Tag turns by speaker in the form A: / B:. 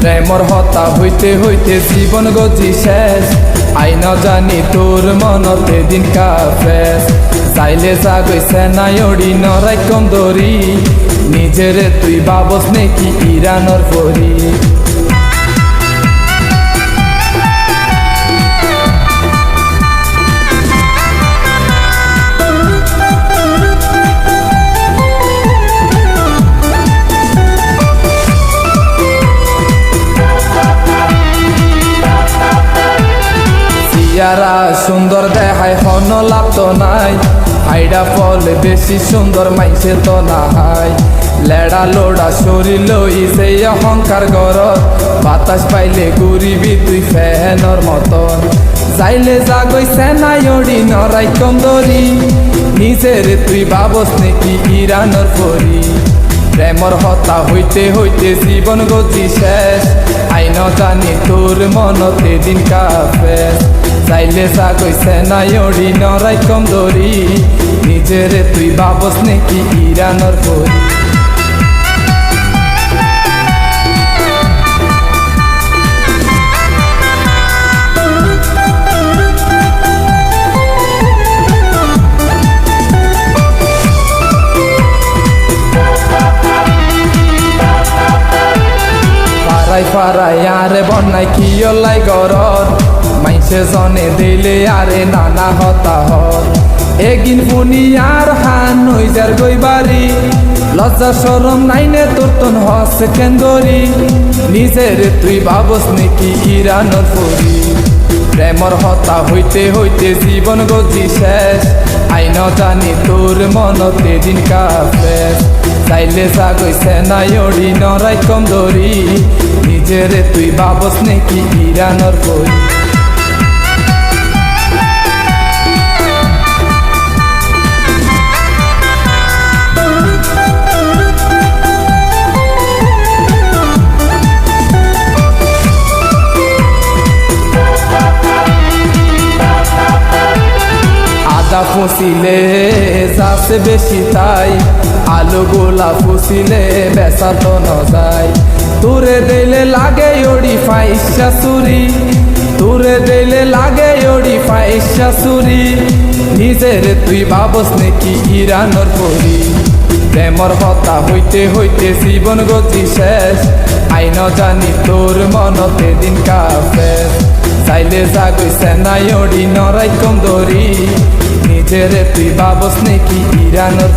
A: প্রেমর হতা হইতে হইতে জীবন গজি শেষ। আই ন জানি তোর মনতে দিন কাফেস। চাইলে জাগইছে নাই ওড়ি নরাই কন্দরি, নিজেরে তুই বাবস নেকি ইরানর পরি। ইয়ারা সুন্দর দেখায় হন লাভ তো নাই, আইডা ফলে বেশি সুন্দর মাইসে তো না হাই। লেড়া লোড়া শরীর লই সেই অহংকার গরত, বাতাস পাইলে ঘুরিবি তুই ফ্যানর মতন। যাইলে জাগইছে নাই ওড়ি নরাই কন্দরি, নিজের তুই বাবস নেকি ইরানর পরি। প্রেমর হতা হইতে হইতে জীবন গতি শেষ। আই ন জানি তোর মনতে দিন কাফেস। চাইলে জাগইছে নাই ওড়ি নরাই কন্দরি, নিজেরে তুই বাবস নেকি ইরানর পরি। ফারাই ফারাই আরে বন্যায় কি ওলাই গরর, মাইসে জনে দিলে আরে নানা হতা হর। এগিন ফুনি আর হান নইজার গইবারি, লজ্জা শরম নাইনে তোর তন হস কেন্দরি, নিজের তুই বাবস নেকি ইরানর পরি। প্রেমর হতা হইতে হইতে জীবন গতি শেষ। আই ন জানি তোর মনতে দিন কাফেস। চাইলে জাগইছে নাই ওড়ি নরাই কন্দরি, নিজেরে তুই বাবস নেকি ইরানর পরি। আদা ফুসিলে যাচ্ছে বেশি তাই, আলু গোলা ফুসিলে বেচা তো ন যায়। তোরে দিলে লাগে ওড়ি ফাইসা চুরি, তোরে দিলে লাগে ওড়ি ফাইসা চুরি, নিজের তুই বাবস নেকি ইরানর পরি। প্রেমর হতা হইতে হইতে জীবন গতি শেষ। আই ন জানি তোর মনতে দিন কাফেস। চাইলে জাগইছে নাই ওড়ি নরাই কন্দরি, নিজেরে তুই বাবস নেকি ইরানর।